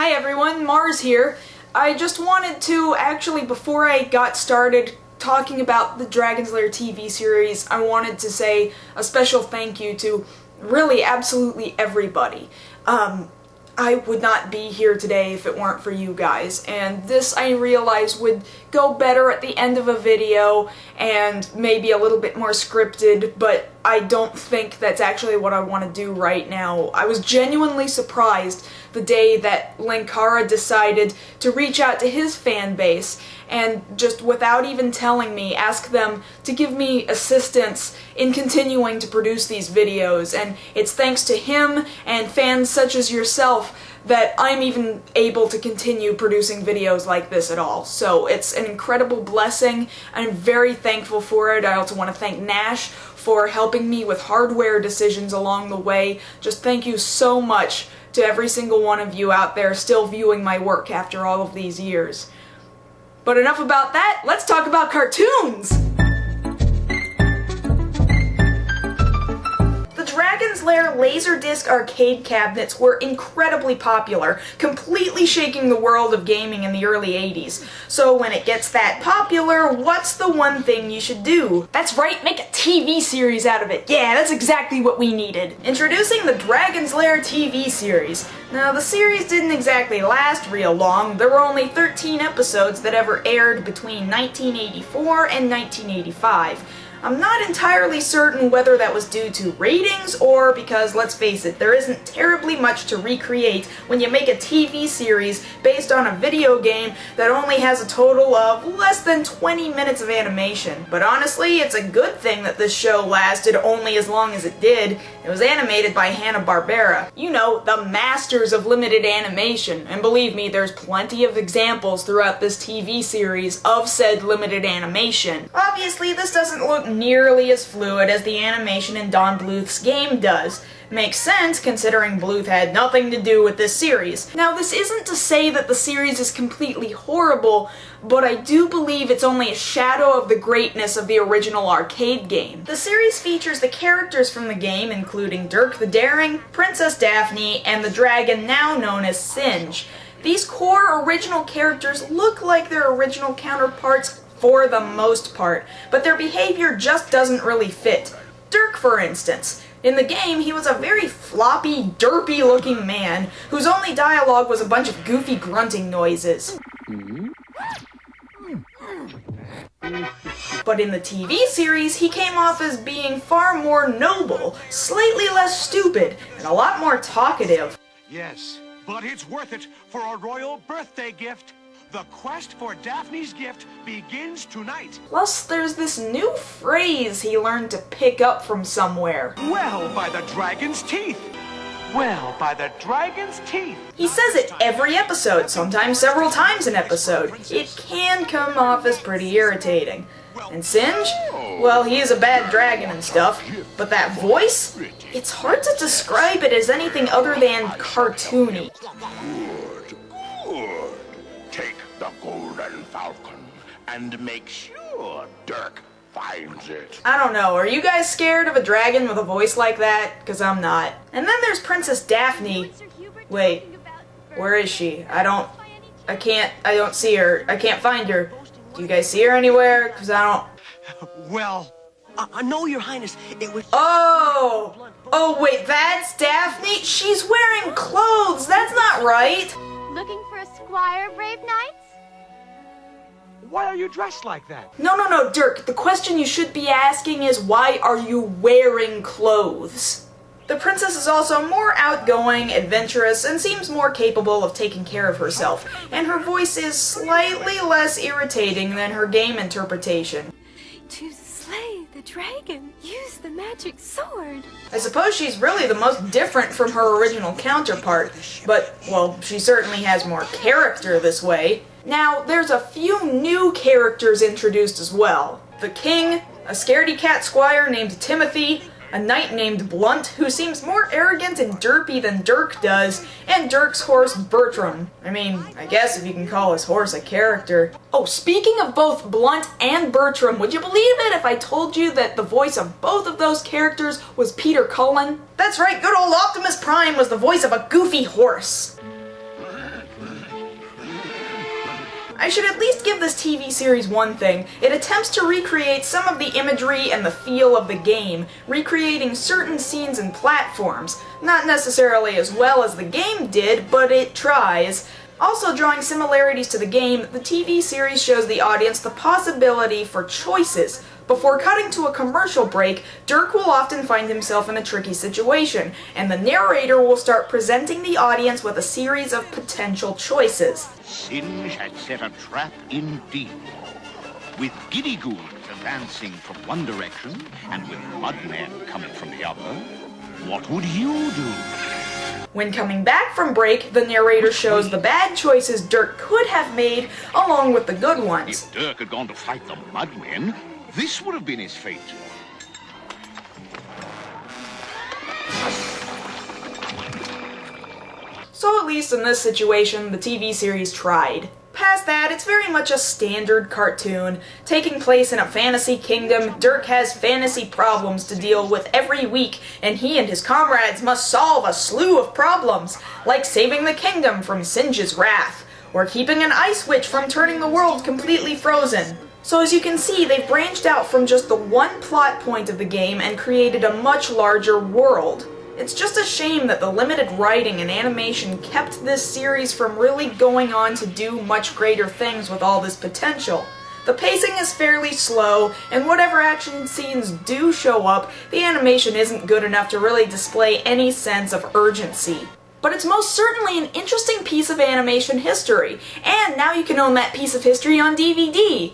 Hi everyone, Mars here. I just wanted to, actually, before I got started talking about the Dragon's Lair TV series, I wanted to say a special thank you to really absolutely everybody. I would not be here today if it weren't for you guys, and this I realized would go better at the end of a video and maybe a little bit more scripted, but I don't think that's actually what I want to do right now. I was genuinely surprised the day that Linkara decided to reach out to his fan base and just without even telling me ask them to give me assistance in continuing to produce these videos, and it's thanks to him and fans such as yourself that I'm even able to continue producing videos like this at all. So it's an incredible blessing. I'm very thankful for it. I also want to thank Nash for helping me with hardware decisions along the way. Just thank you so much to every single one of you out there still viewing my work after all of these years. But enough about that, let's talk about cartoons! Dragon's Lair Laserdisc arcade cabinets were incredibly popular, completely shaking the world of gaming in the early 80s. So when it gets that popular, what's the one thing you should do? That's right, make a TV series out of it. Yeah, that's exactly what we needed. Introducing the Dragon's Lair TV series. Now, the series didn't exactly last real long. There were only 13 episodes that ever aired between 1984 and 1985. I'm not entirely certain whether that was due to ratings or because, let's face it, there isn't terribly much to recreate when you make a TV series based on a video game that only has a total of less than 20 minutes of animation. But honestly, it's a good thing that this show lasted only as long as it did. It was animated by Hanna-Barbera. You know, the masters of limited animation. And believe me, there's plenty of examples throughout this TV series of said limited animation. Obviously, this doesn't look nearly as fluid as the animation in Don Bluth's game does. Makes sense, considering Bluth had nothing to do with this series. Now, this isn't to say that the series is completely horrible, but I do believe it's only a shadow of the greatness of the original arcade game. The series features the characters from the game, including Dirk the Daring, Princess Daphne, and the dragon now known as Singe. These core original characters look like their original counterparts for the most part, but their behavior just doesn't really fit. Dirk, for instance. In the game, he was a very floppy, derpy-looking man, whose only dialogue was a bunch of goofy grunting noises. But in the TV series, he came off as being far more noble, slightly less stupid, and a lot more talkative. Yes, but it's worth it for a royal birthday gift. The quest for Daphne's gift begins tonight. Plus, there's this new phrase he learned to pick up from somewhere. Well, by the dragon's teeth. Well, by the dragon's teeth. He says it every episode, sometimes several times an episode. It can come off as pretty irritating. And Singe? Well, he is a bad dragon and stuff, but that voice? It's hard to describe it as anything other than cartoony. Take the golden falcon and make sure Dirk finds it. I don't know, are you guys scared of a dragon with a voice like that? Because I'm not. And then there's Princess Daphne. Wait, where is she? I don't see her. I can't find her. Do you guys see her anywhere? Because I don't... Well... No, Your Highness, it was... Oh, wait, that's Daphne? She's wearing clothes, that's not right. Looking for a squire, brave knights? Why are you dressed like that? No, Dirk. The question you should be asking is, why are you wearing clothes? The princess is also more outgoing, adventurous, and seems more capable of taking care of herself, and her voice is slightly less irritating than her game interpretation. To slay the dragon, use the magic sword. I suppose she's really the most different from her original counterpart, but, well, she certainly has more character this way. Now, there's a few new characters introduced as well. The king, a scaredy-cat squire named Timothy, a knight named Blunt, who seems more arrogant and derpy than Dirk does, and Dirk's horse Bertram. I mean, I guess if you can call his horse a character. Oh, speaking of both Blunt and Bertram, would you believe it if I told you that the voice of both of those characters was Peter Cullen? That's right, good old Optimus Prime was the voice of a goofy horse. I should at least give this TV series one thing. It attempts to recreate some of the imagery and the feel of the game, recreating certain scenes and platforms. Not necessarily as well as the game did, but it tries. Also drawing similarities to the game, the TV series shows the audience the possibility for choices. Before cutting to a commercial break, Dirk will often find himself in a tricky situation, and the narrator will start presenting the audience with a series of potential choices. Singe had set a trap indeed. With giddy goons advancing from one direction, and with mudmen coming from the other, what would you do? When coming back from break, the narrator shows the bad choices Dirk could have made, along with the good ones. If Dirk had gone to fight the mudmen, this would have been his fate. So at least in this situation, the TV series tried. Past that, it's very much a standard cartoon. Taking place in a fantasy kingdom, Dirk has fantasy problems to deal with every week, and he and his comrades must solve a slew of problems, like saving the kingdom from Singe's wrath, or keeping an ice witch from turning the world completely frozen. So as you can see, they've branched out from just the one plot point of the game and created a much larger world. It's just a shame that the limited writing and animation kept this series from really going on to do much greater things with all this potential. The pacing is fairly slow, and whatever action scenes do show up, the animation isn't good enough to really display any sense of urgency. But it's most certainly an interesting piece of animation history, and now you can own that piece of history on DVD.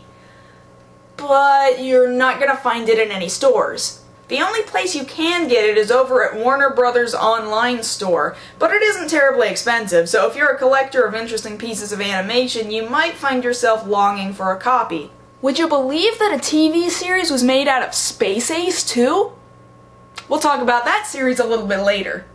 But you're not gonna find it in any stores. The only place you can get it is over at Warner Brothers' online store, but it isn't terribly expensive, so if you're a collector of interesting pieces of animation, you might find yourself longing for a copy. Would you believe that a TV series was made out of Space Ace too? We'll talk about that series a little bit later.